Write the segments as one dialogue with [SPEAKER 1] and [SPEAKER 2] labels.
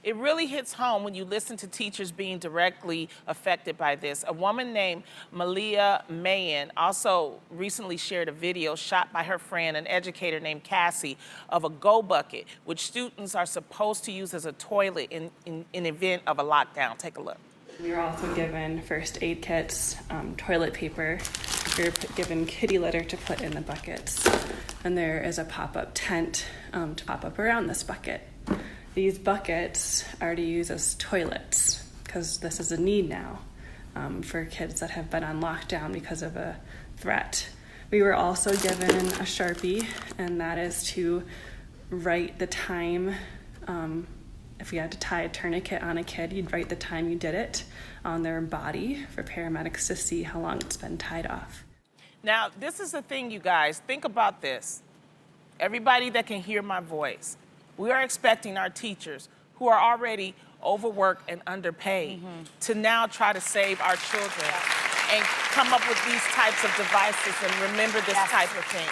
[SPEAKER 1] it really hits home when you listen to teachers being directly affected by this. A woman named Malia Mayen also recently shared a video shot by her friend, an educator named Cassie, of a go bucket, which students are supposed to use as a toilet in event of a lockdown. Take a look.
[SPEAKER 2] We were also given first aid kits, toilet paper. We were given kitty litter to put in the buckets. And there is a pop-up tent to pop up around this bucket. These buckets are to use as toilets because this is a need now for kids that have been on lockdown because of a threat. We were also given a Sharpie, and that is to write the time. If you had to tie a tourniquet on a kid, you'd write the time you did it on their body for paramedics to see how long it's been tied off.
[SPEAKER 1] Now, this is the thing, you guys. Think about this. Everybody that can hear my voice, we are expecting our teachers, who are already overworked and underpaid, to now try to save our children and come up with these types of devices and remember this type of thing.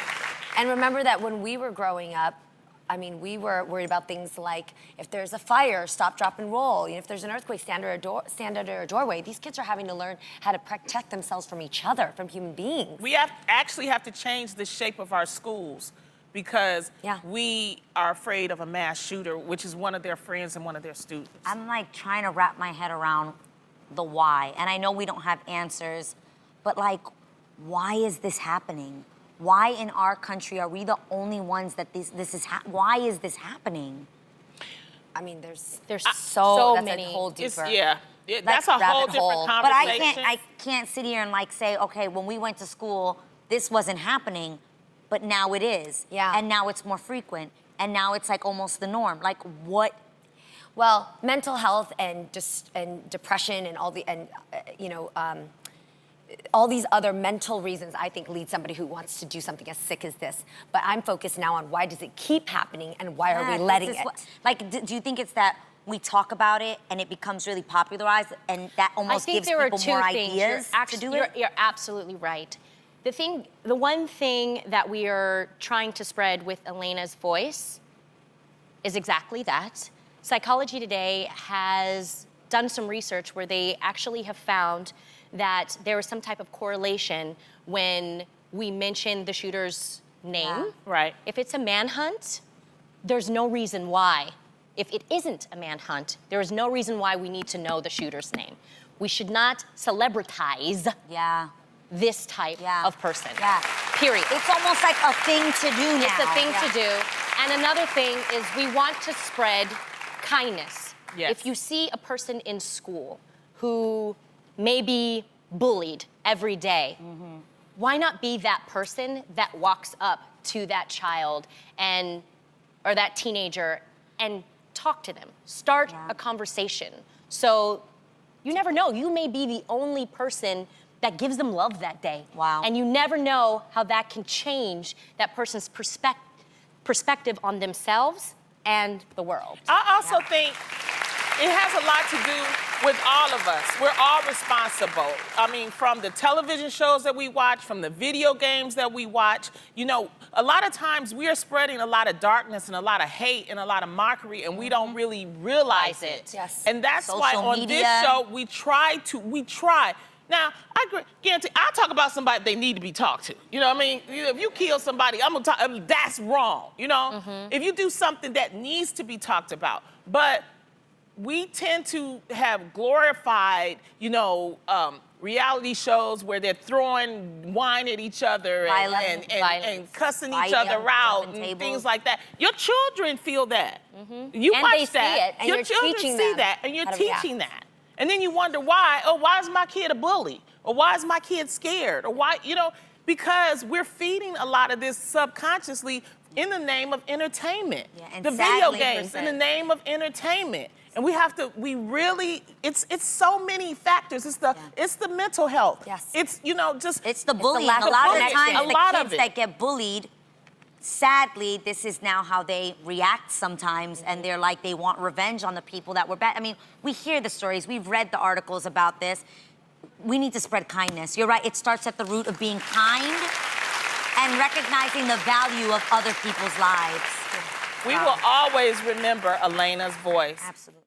[SPEAKER 3] And remember that when we were growing up, I mean, we were worried about things like if there's a fire, stop, drop, and roll. You know, if there's an earthquake, stand under a doorway. These kids are having to learn how to protect themselves from each other, from human beings.
[SPEAKER 1] We actually have to change the shape of our schools because we are afraid of a mass shooter, which is one of their friends and one of their students.
[SPEAKER 4] I'm like trying to wrap my head around the why. And I know we don't have answers, but like, why is this happening? Why in our country are we the only ones that why is this happening?
[SPEAKER 3] I mean, there's so
[SPEAKER 4] that's
[SPEAKER 3] many.
[SPEAKER 4] a whole deeper.
[SPEAKER 1] That's a whole different conversation.
[SPEAKER 4] But I can't sit here and like say, okay, when we went to school, this wasn't happening, but now it is.
[SPEAKER 3] Yeah.
[SPEAKER 4] And now it's more frequent, and now it's like almost the norm. Like what?
[SPEAKER 3] Well, mental health and depression and all the all these other mental reasons, I think, lead somebody who wants to do something as sick as this. But I'm focused now on why does it keep happening and why are we letting it?
[SPEAKER 4] Do you think it's that we talk about it and it becomes really popularized and that almost gives people more ideas to do it?
[SPEAKER 5] You're absolutely right. The one thing that we are trying to spread with Elena's voice is exactly that. Psychology Today has done some research where they actually have found that there is some type of correlation when we mention the shooter's name.
[SPEAKER 1] Yeah. Right.
[SPEAKER 5] If it's a manhunt, there's no reason why. If it isn't a manhunt, there is no reason why we need to know the shooter's name. We should not celebritize this type of person. Period.
[SPEAKER 4] It's almost like a thing to do now.
[SPEAKER 5] It's a thing to do. And another thing is we want to spread kindness.
[SPEAKER 1] Yes.
[SPEAKER 5] If you see a person in school who may be bullied every day, why not be that person that walks up to that child or that teenager and talk to them, start a conversation. So you never know, you may be the only person that gives them love that day.
[SPEAKER 4] Wow.
[SPEAKER 5] And you never know how that can change that person's perspective on themselves and the world.
[SPEAKER 1] I also think it has a lot to do with all of us. We're all responsible. I mean, from the television shows that we watch, from the video games that we watch, you know, a lot of times we are spreading a lot of darkness and a lot of hate and a lot of mockery, and we don't really realize it.
[SPEAKER 3] Yes.
[SPEAKER 1] And that's
[SPEAKER 4] Social
[SPEAKER 1] why on
[SPEAKER 4] media.
[SPEAKER 1] this show, we try. Now, I guarantee, I'll talk about somebody they need to be talked to. You know what I mean? If you kill somebody, I'm gonna talk, that's wrong, you know? If you do something that needs to be talked about. But we tend to have glorified, reality shows where they're throwing wine at each other and cussing each other out and things like that. Your children feel that. You
[SPEAKER 3] And
[SPEAKER 1] watch
[SPEAKER 3] they
[SPEAKER 1] that.
[SPEAKER 3] see it, and
[SPEAKER 1] your
[SPEAKER 3] you're
[SPEAKER 1] children
[SPEAKER 3] teaching
[SPEAKER 1] see
[SPEAKER 3] them
[SPEAKER 1] that, and you're
[SPEAKER 3] how to
[SPEAKER 1] teaching that. And then you wonder why. Oh, why is my kid a bully? Or why is my kid scared? Or why, because we're feeding a lot of this subconsciously in the name of entertainment.
[SPEAKER 4] Yeah, and
[SPEAKER 1] the video
[SPEAKER 4] sadly,
[SPEAKER 1] games in the name of entertainment. And it's so many factors. It's the mental health.
[SPEAKER 3] Yes.
[SPEAKER 4] It's the bullying. A lot of times the kids that get bullied, sadly, this is now how they react sometimes, and they're like, they want revenge on the people that were bad. I mean, we hear the stories, we've read the articles about this. We need to spread kindness. You're right, it starts at the root of being kind and recognizing the value of other people's lives.
[SPEAKER 1] We will always remember Elena's voice.
[SPEAKER 4] Absolutely.